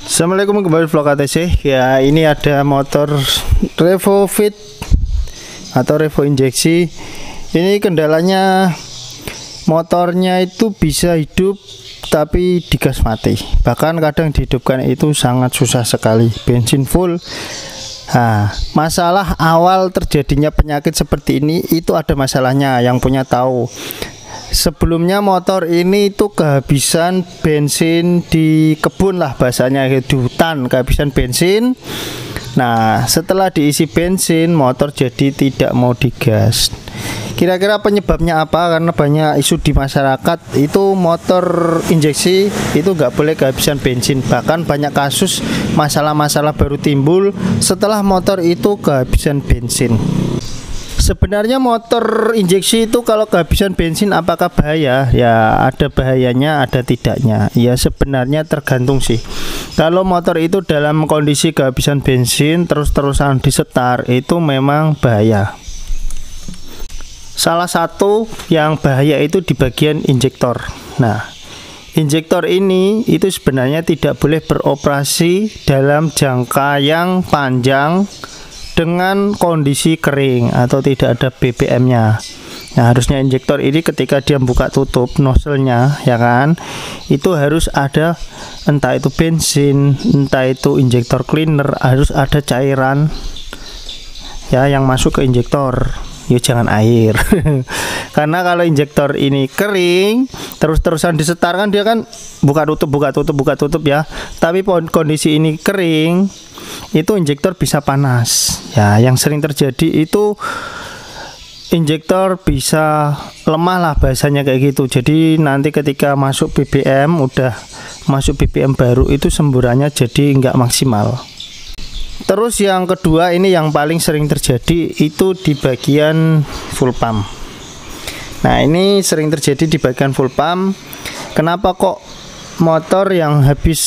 Assalamualaikum, kembali vlog ATC. Ya, ini ada motor Revo Fit atau Revo injeksi. Ini kendalanya motornya itu bisa hidup tapi digas mati. Bahkan kadang dihidupkan itu sangat susah sekali. Bensin full. Nah, masalah awal terjadinya penyakit seperti ini itu ada masalahnya, yang punya tahu. Sebelumnya motor ini itu kehabisan bensin di kebun lah, bahasanya di hutan, kehabisan bensin. Nah, setelah diisi bensin, motor jadi tidak mau digas. Kira-kira penyebabnya apa? Karena banyak isu di masyarakat itu motor injeksi itu nggak boleh kehabisan bensin. Bahkan banyak kasus masalah-masalah baru timbul setelah motor itu kehabisan bensin. Sebenarnya motor injeksi itu kalau kehabisan bensin apakah bahaya? Ya, ada bahayanya, ada tidaknya. Ya, sebenarnya tergantung sih. Kalau motor itu dalam kondisi kehabisan bensin terus-terusan disetar, itu memang bahaya. Salah satu yang bahaya itu di bagian injektor. Nah, injektor ini itu sebenarnya tidak boleh beroperasi dalam jangka yang panjang dengan kondisi kering atau tidak ada BBM-nya. Nah, harusnya injektor ini ketika dia buka tutup nozzle-nya, ya kan, itu harus ada, entah itu bensin, entah itu injektor cleaner, harus ada cairan ya yang masuk ke injektor. Ya, jangan air. Karena kalau injektor ini kering terus-terusan disetarkan, dia kan buka tutup ya. Tapi kondisi ini kering, itu injektor bisa panas. Ya, yang sering terjadi itu injektor bisa lemah lah, bahasanya kayak gitu. Jadi nanti ketika masuk BBM, udah masuk BBM baru, itu semburannya jadi nggak maksimal. Terus yang kedua, ini yang paling sering terjadi itu di bagian full pump. Nah, ini sering terjadi di bagian full pump. Kenapa kok motor yang habis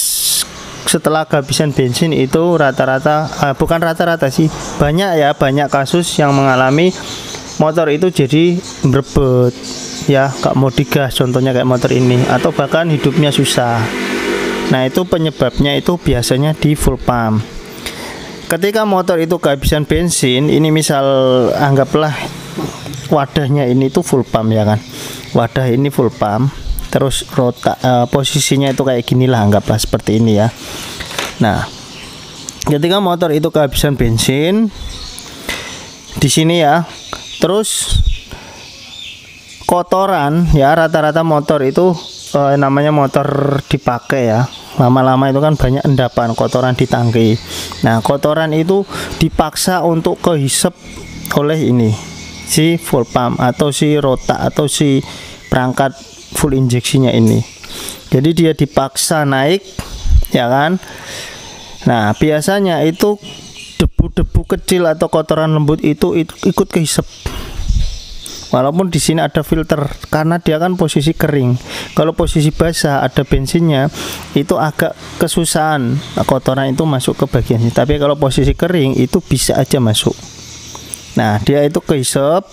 setelah kehabisan bensin itu rata-rata, bukan rata-rata sih, banyak kasus yang mengalami motor itu jadi berebut ya, gak mau digas, contohnya kayak motor ini, atau bahkan hidupnya susah. Nah, itu penyebabnya itu biasanya di full pump. Ketika motor itu kehabisan bensin, ini misal anggaplah wadahnya ini tuh full pump ya kan, wadah ini full pump, terus posisinya itu kayak gini lah, anggaplah seperti ini ya. Nah, ketika motor itu kehabisan bensin di sini ya, terus kotoran ya, rata-rata motor itu namanya motor dipakai ya, lama-lama itu kan banyak endapan kotoran di tangki. Nah, kotoran itu dipaksa untuk kehisap oleh ini si full pump atau si rotak atau si perangkat full injeksinya ini. Jadi dia dipaksa naik ya kan. Nah, biasanya itu debu-debu kecil atau kotoran lembut itu ikut kehisap. Walaupun di sini ada filter karena dia kan posisi kering. Kalau posisi basah ada bensinnya, itu agak kesusahan kotoran itu masuk ke bagian ini. Tapi kalau posisi kering itu bisa aja masuk. Nah, dia itu kehisap,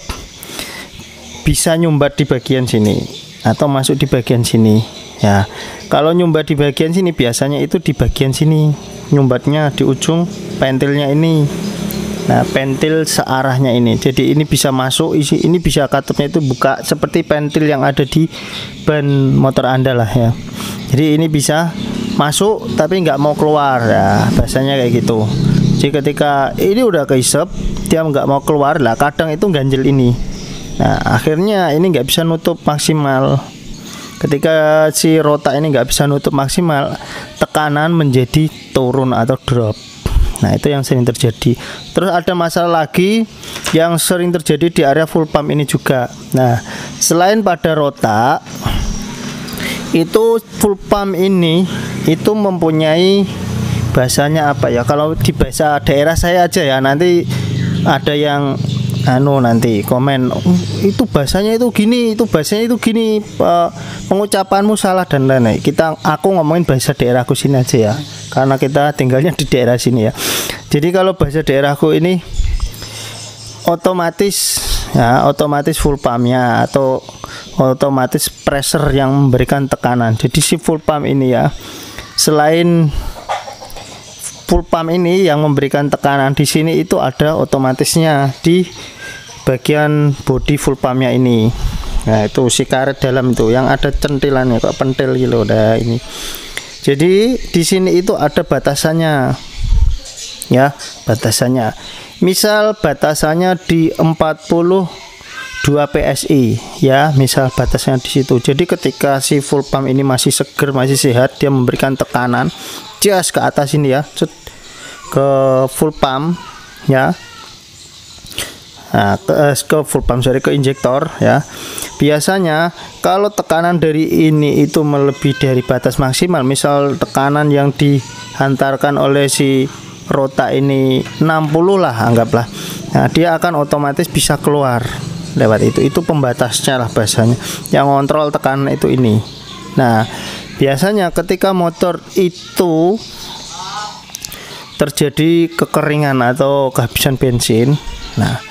bisa nyumbat di bagian sini atau masuk di bagian sini ya. Kalau nyumbat di bagian sini biasanya itu di bagian sini, nyumbatnya di ujung pentilnya ini. Nah, pentil searahnya ini, jadi ini bisa masuk, ini bisa katupnya itu buka seperti pentil yang ada di ban motor Anda lah ya. Jadi ini bisa masuk tapi nggak mau keluar ya, bahasanya kayak gitu. Jadi ketika ini udah kehisap, dia nggak mau keluar lah, kadang itu ganjel ini. Nah, akhirnya ini nggak bisa nutup maksimal. Ketika si rotak ini nggak bisa nutup maksimal, tekanan menjadi turun atau drop. Nah, itu yang sering terjadi. Terus ada masalah lagi yang sering terjadi di area full pump ini juga. Nah, selain pada rotak, itu full pump ini itu mempunyai, bahasanya apa ya, kalau di bahasa daerah saya aja ya, nanti ada yang nanti komen, itu bahasanya itu gini, itu bahasanya itu gini, pengucapanmu salah dan lain-lain. Aku ngomongin bahasa daerahku sini aja ya, karena kita tinggalnya di daerah sini ya. Jadi kalau bahasa daerahku ini otomatis ya, otomatis full pumpnya atau otomatis pressure yang memberikan tekanan. Jadi si full pump ini ya, selain full pump ini yang memberikan tekanan di sini itu ada otomatisnya di bagian bodi full pumpnya ini. Nah itu si karet dalam itu yang ada centilannya kok pentil gitu. Nah ini jadi di sini itu ada batasannya ya, batasannya misal batasannya di 42 PSI ya, misal batasnya di situ. Jadi ketika si full pump ini masih seger, masih sehat, dia memberikan tekanan jas ke atas ini ya, ke full pump ya. Nah, ke full pump, sorry, ke injektor ya. Biasanya kalau tekanan dari ini itu melebihi dari batas maksimal, misal tekanan yang dihantarkan oleh si rota ini 60 lah anggaplah. Nah, dia akan otomatis bisa keluar lewat itu pembatasnya lah bahasanya. Yang kontrol tekanan itu ini. Nah, biasanya ketika motor itu terjadi kekeringan atau kehabisan bensin, nah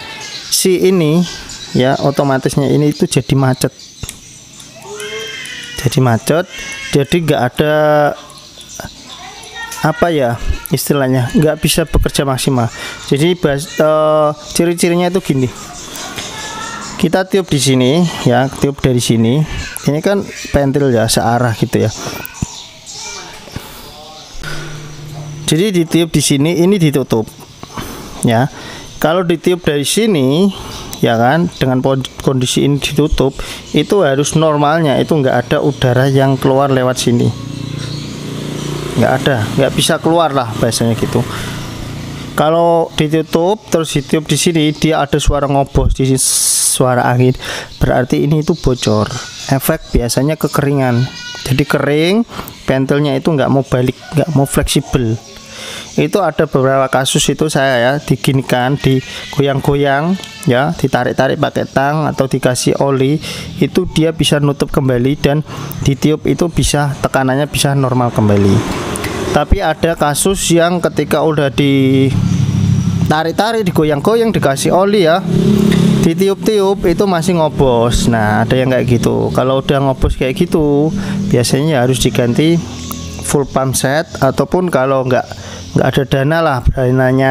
si ini ya otomatisnya ini itu jadi macet, jadi nggak ada apa ya istilahnya, nggak bisa bekerja maksimal. Jadi ciri-cirinya itu gini, kita tiup di sini ya, tiup dari sini, ini kan pentil ya searah gitu ya. Jadi ditiup di sini, ini ditutup ya. Kalau ditiup dari sini ya kan, dengan kondisi ini ditutup, itu harus normalnya itu nggak ada udara yang keluar lewat sini, nggak ada, nggak bisa keluar lah bahasanya gitu. Kalau ditutup terus ditiup di sini, dia ada suara ngobos di sini, suara angin, berarti ini itu bocor. Efek biasanya kekeringan, jadi kering, pentilnya itu nggak mau balik, nggak mau fleksibel. Itu ada beberapa kasus itu saya ya, diginikan, digoyang-goyang ya, ditarik-tarik pakai tang atau dikasih oli, itu dia bisa nutup kembali, dan ditiup itu bisa tekanannya bisa normal kembali. Tapi ada kasus yang ketika udah ditarik-tarik, digoyang-goyang, dikasih oli ya, ditiup-tiup itu masih ngobos. Nah ada yang kayak gitu. Kalau udah ngobos kayak gitu biasanya harus diganti full pump set, ataupun kalau nggak ada dana lah, dananya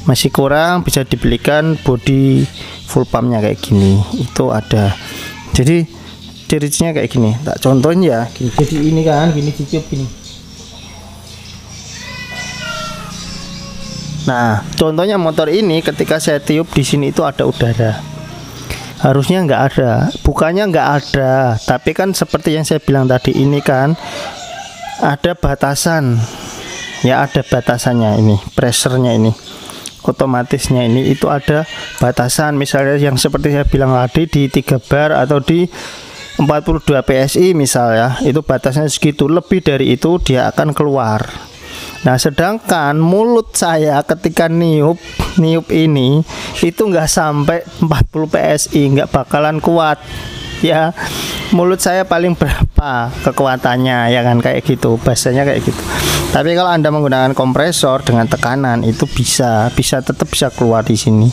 masih kurang, bisa dibelikan body full pumpnya kayak gini, itu ada. Jadi ciri-cirinya kayak gini, tak contohin ya gini. Jadi ini kan gini, ditiup gini. Nah contohnya motor ini ketika saya tiup di sini itu ada udara, harusnya nggak ada, bukannya nggak ada, tapi kan seperti yang saya bilang tadi, ini kan ada batasan ya, ada batasannya ini, pressernya ini, otomatisnya ini itu ada batasan. Misalnya yang seperti saya bilang tadi di 3 bar atau di 42 PSI misal ya, itu batasnya segitu, lebih dari itu dia akan keluar. Nah sedangkan mulut saya ketika niup ini itu nggak sampai 40 PSI, nggak bakalan kuat ya. Mulut saya paling berapa kekuatannya ya kan, kayak gitu bahasanya kayak gitu. Tapi kalau Anda menggunakan kompresor dengan tekanan itu bisa tetap bisa keluar di sini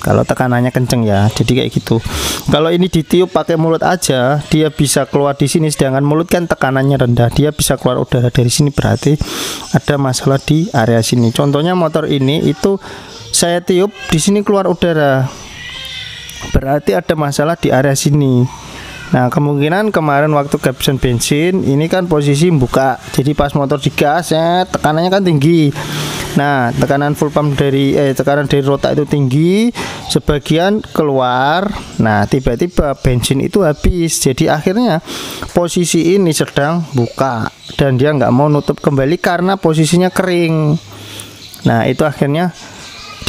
kalau tekanannya kenceng ya. Jadi kayak gitu. Kalau ini ditiup pakai mulut aja dia bisa keluar di sini, sedangkan mulut kan tekanannya rendah, dia bisa keluar udara dari sini, berarti ada masalah di area sini. Contohnya motor ini itu saya tiup di sini keluar udara, berarti ada masalah di area sini. Nah kemungkinan kemarin waktu kehabisan bensin ini kan posisi buka, jadi pas motor digas ya tekanannya kan tinggi. Nah tekanan full pump tekanan dari rota itu tinggi, sebagian keluar. Nah tiba-tiba bensin itu habis, jadi akhirnya posisi ini sedang buka dan dia nggak mau nutup kembali karena posisinya kering. Nah itu akhirnya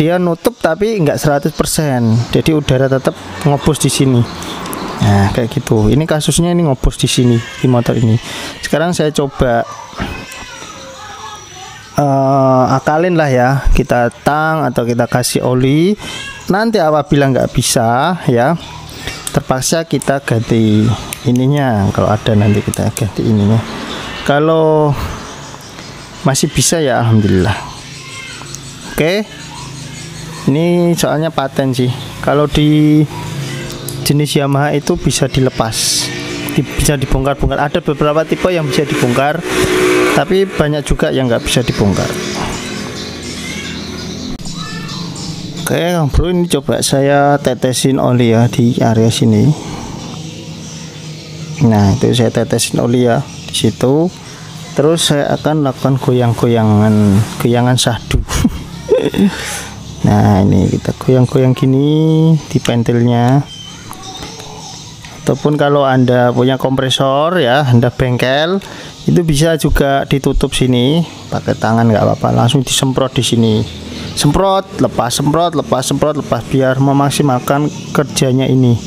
dia nutup tapi nggak 100%, jadi udara tetap ngobos di sini. Nah kayak gitu. Ini kasusnya ini ngobos di sini di motor ini. Sekarang saya coba akalin lah ya, kita tang atau kita kasih oli. Nanti apabila nggak bisa ya, terpaksa kita ganti ininya. Kalau ada nanti kita ganti ininya. Kalau masih bisa ya alhamdulillah. Oke. Ini soalnya paten sih. Kalau di jenis Yamaha itu bisa dilepas, bisa dibongkar-bongkar. Ada beberapa tipe yang bisa dibongkar, tapi banyak juga yang nggak bisa dibongkar. Oke bro, ini coba saya tetesin oli ya di area sini. Nah itu saya tetesin oli ya di situ. Terus saya akan lakukan goyangan sahdu. Nah ini kita goyang-goyang gini di pentilnya. Ataupun kalau Anda punya kompresor ya, Anda bengkel, itu bisa juga ditutup sini pakai tangan, nggak apa-apa, langsung disemprot di sini. Semprot, lepas, semprot, lepas, semprot, lepas, biar memaksimalkan kerjanya ini.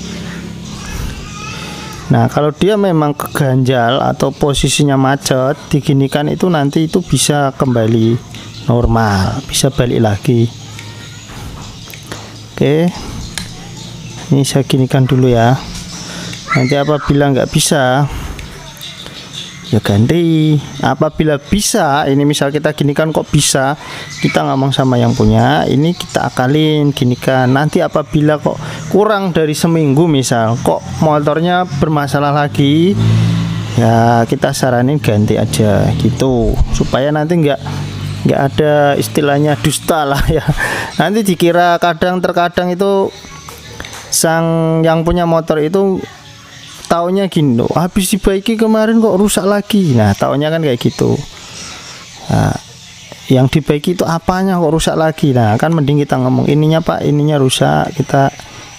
Nah kalau dia memang keganjal atau posisinya macet, diginikan itu nanti itu bisa kembali normal, bisa balik lagi. Oke, ini saya ginikan dulu ya. Nanti apabila nggak bisa ya ganti. Apabila bisa, ini misal kita ginikan kok bisa, kita ngomong sama yang punya, ini kita akalin ginikan. Nanti apabila kok kurang dari seminggu misal kok motornya bermasalah lagi, ya kita saranin ganti aja gitu, supaya nanti nggak ada istilahnya dusta lah ya. Nanti dikira terkadang itu sang yang punya motor itu taunya gini loh, habis dibaiki kemarin kok rusak lagi. Nah taunya kan kayak gitu. Nah, yang dibaiki itu apanya kok rusak lagi. Nah kan mending kita ngomong ininya pak, ininya rusak, kita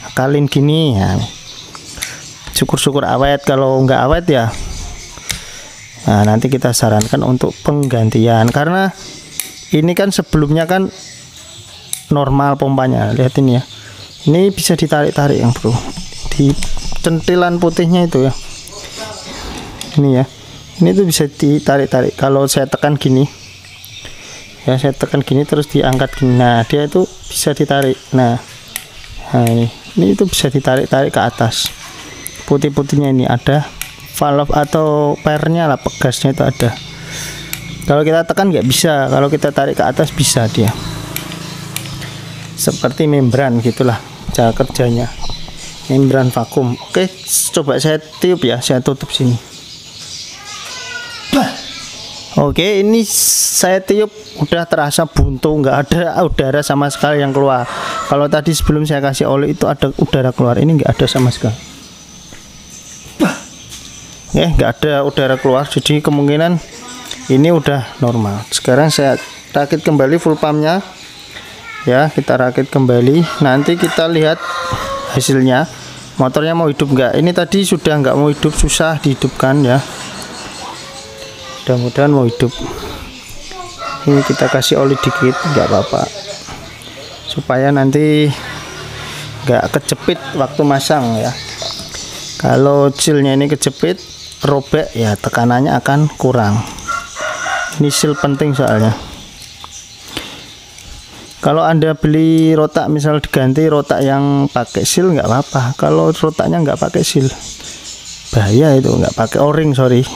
akalin gini ya. Syukur-syukur awet, kalau nggak awet ya nah nanti kita sarankan untuk penggantian, karena ini kan sebelumnya kan normal pompanya. Lihat ini ya, ini bisa ditarik-tarik yang bro, di centilan putihnya itu ya, ini ya, ini tuh bisa ditarik-tarik. Kalau saya tekan gini ya, saya tekan gini terus diangkat gini, nah dia itu bisa ditarik. Nah ini itu bisa ditarik-tarik ke atas. Putih-putihnya ini ada valve atau pernya lah, pegasnya itu ada. Kalau kita tekan nggak bisa, kalau kita tarik ke atas bisa dia. Seperti membran gitulah cara kerjanya, membran vakum. Oke, coba saya tiup ya, saya tutup sini. Oke, ini saya tiup udah terasa buntu, nggak ada udara sama sekali yang keluar. Kalau tadi sebelum saya kasih oli itu ada udara keluar, ini nggak ada sama sekali. Nggak ada udara keluar, jadi kemungkinan ini udah normal. Sekarang saya rakit kembali full pumpnya ya, kita rakit kembali. Nanti kita lihat hasilnya, motornya mau hidup nggak. Ini tadi sudah nggak mau hidup, susah dihidupkan ya, mudah-mudahan mau hidup. Ini kita kasih oli dikit, nggak apa-apa, supaya nanti nggak kejepit waktu masang ya. Kalau silnya ini kejepit, robek ya, tekanannya akan kurang. Ini sil penting soalnya. Kalau Anda beli rotak misal diganti rotak yang pakai sil nggak apa-apa. Kalau rotaknya nggak pakai sil bahaya, itu nggak pakai o-ring, sorry.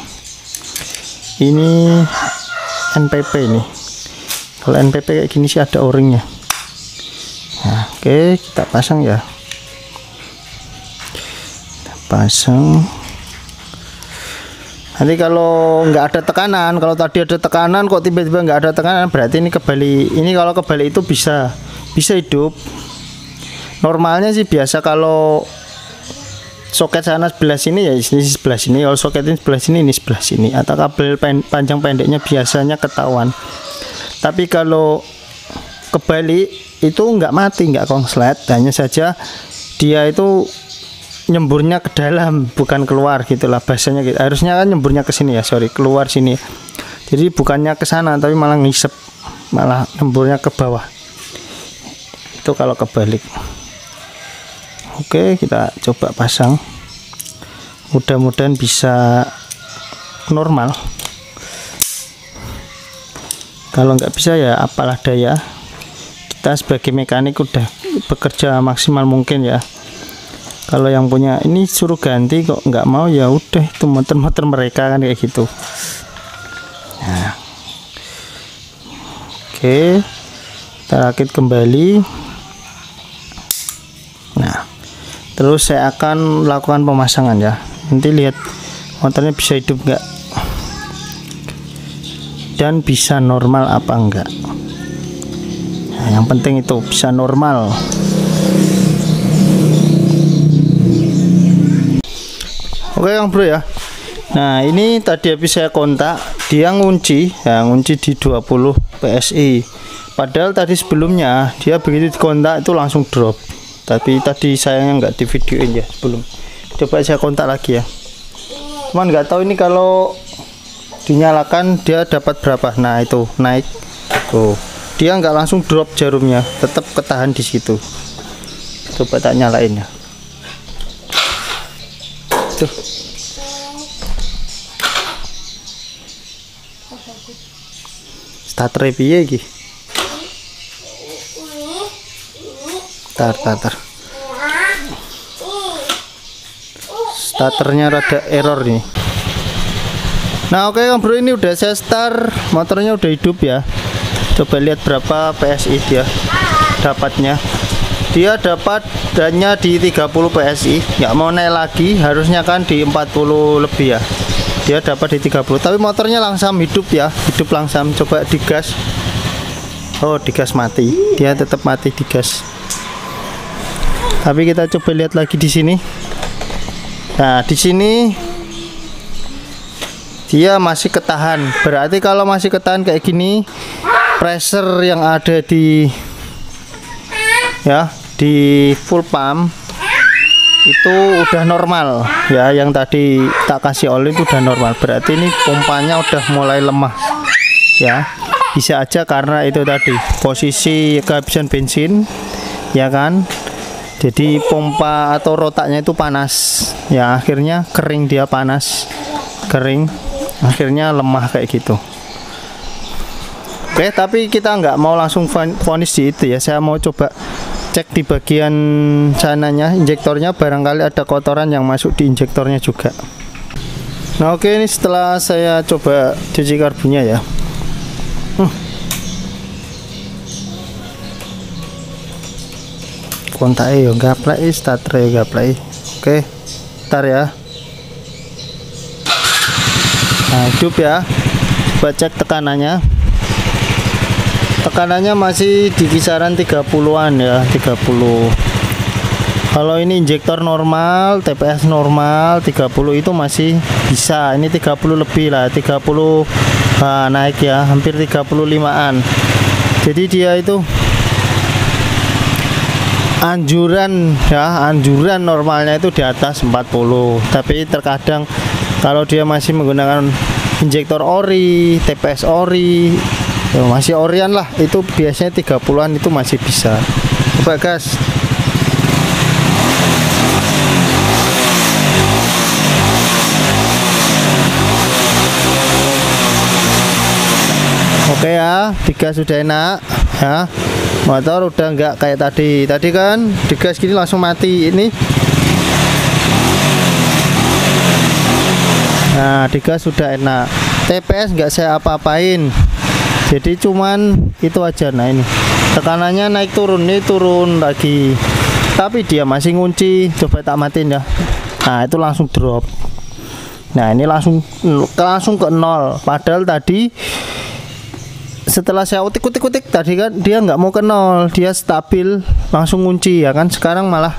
Ini NPP ini. Kalau NPP kayak gini sih ada o-ringnya. Nah, oke, kita pasang ya. Kita pasang. Nanti kalau nggak ada tekanan, kalau tadi ada tekanan kok tiba-tiba nggak ada tekanan, berarti ini kebalik. Ini kalau kebalik itu bisa hidup. Normalnya sih biasa kalau soket sana sebelah sini ya ini sebelah sini, kalau soket ini sebelah sini, ini sebelah sini, atau kabel panjang pendeknya biasanya ketahuan. Tapi kalau kebalik itu nggak mati, nggak konslet, hanya saja dia itu nyemburnya ke dalam bukan keluar gitulah bahasanya gitu. Harusnya kan nyemburnya ke sini ya, sorry, keluar sini. Jadi bukannya ke sana tapi malah ngisep, malah nyemburnya ke bawah. Itu kalau kebalik. Oke, kita coba pasang. Mudah-mudahan bisa normal. Kalau nggak bisa ya apalah daya. Kita sebagai mekanik udah bekerja maksimal mungkin ya. Kalau yang punya ini suruh ganti kok nggak mau, ya udah, itu motor-motor mereka kan kayak gitu. Nah, oke, kita rakit kembali. Nah, terus saya akan lakukan pemasangan ya. Nanti lihat motornya bisa hidup nggak dan bisa normal apa enggak. Nah, yang penting itu bisa normal. Oke Kang Bro ya. Nah ini tadi habis saya kontak, dia ngunci, ya ngunci di 20 PSI. Padahal tadi sebelumnya dia begitu dikontak itu langsung drop. Tapi tadi sayangnya nggak di videoin ya sebelum. Coba saya kontak lagi ya. Cuman nggak tahu ini kalau dinyalakan dia dapat berapa. Nah itu naik. Tuh dia nggak langsung drop jarumnya, tetap ketahan di situ. Coba tak nyalain ya. Tuh. Starter piye iki? Tar. Starternya rada error nih. Nah oke Kang Bro, ini udah saya start, motornya udah hidup ya. Coba lihat berapa PSI dia dapatnya. Dia dapat hanya di 30 PSI, nggak mau naik lagi, harusnya kan di 40 lebih ya. Dia dapat di 30, tapi motornya langsam hidup ya, hidup langsam. Coba digas. Oh, digas mati. Dia tetap mati digas. Tapi kita coba lihat lagi di sini. Nah, di sini dia masih ketahan. Berarti kalau masih ketahan kayak gini, pressure yang ada di full pump itu udah normal ya. Yang tadi tak kasih oli itu udah normal, berarti ini pompanya udah mulai lemah ya. Bisa aja karena itu tadi posisi kehabisan bensin ya kan, jadi pompa atau rotaknya itu panas ya, akhirnya kering, dia panas kering, akhirnya lemah kayak gitu. Oke, tapi kita nggak mau langsung vonis di itu ya, saya mau coba cek di bagian sananya, injektornya, barangkali ada kotoran yang masuk di injektornya juga. Nah oke, ini setelah saya coba cuci karbonnya ya. Kontaknya ya gaplek, starter ya gaplek. Oke, ntar ya. Nah hidup ya. Coba cek tekanannya. Tekanannya masih di kisaran 30-an ya, 30. Kalau ini injektor normal, TPS normal 30 itu masih bisa. Ini 30 lebih lah, 30 naik ya, hampir 35-an. Jadi dia itu anjuran ya, anjuran normalnya itu di atas 40. Tapi terkadang kalau dia masih menggunakan injektor ori, TPS ori, masih orian lah, itu biasanya 30-an itu masih bisa. Coba gas. Oke ya, digas sudah enak ya. Motor udah enggak kayak tadi. Tadi kan digas gini langsung mati ini. Nah, digas sudah enak. TPS enggak saya apa-apain. Jadi cuman itu aja. Nah ini tekanannya naik turun, nih turun lagi, tapi dia masih ngunci. Coba tak matiin ya. Nah itu langsung drop. Nah ini langsung ke nol. Padahal tadi setelah saya utik-utik tadi kan dia nggak mau ke nol, dia stabil langsung ngunci ya kan. Sekarang malah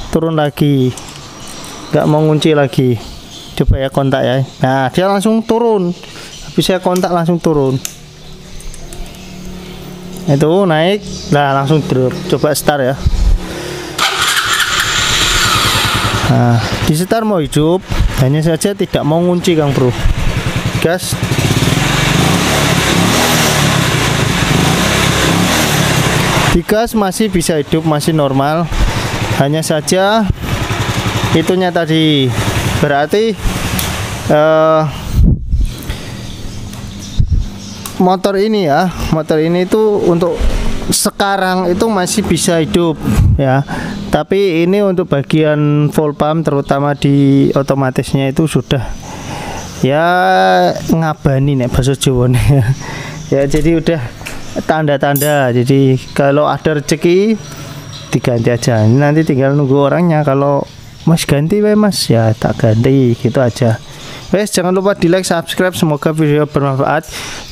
turun lagi, nggak mau ngunci lagi. Coba ya kontak ya. Nah dia langsung turun. Habis saya kontak langsung turun. Itu naik, nah langsung drop. Coba start ya. Nah di start mau hidup, hanya saja tidak mau ngunci Kang Bro. Gas. Digas masih bisa hidup, masih normal, hanya saja itunya tadi berarti motor ini ya, motor ini itu untuk sekarang itu masih bisa hidup ya, tapi ini untuk bagian full pump terutama di otomatisnya itu sudah ya ngabani nih bahasa Jawa nih ya. Jadi udah tanda-tanda, jadi kalau ada rezeki diganti aja. Nanti tinggal nunggu orangnya, kalau mas ganti mas ya tak ganti gitu aja. Wes, jangan lupa di like, subscribe, semoga video bermanfaat.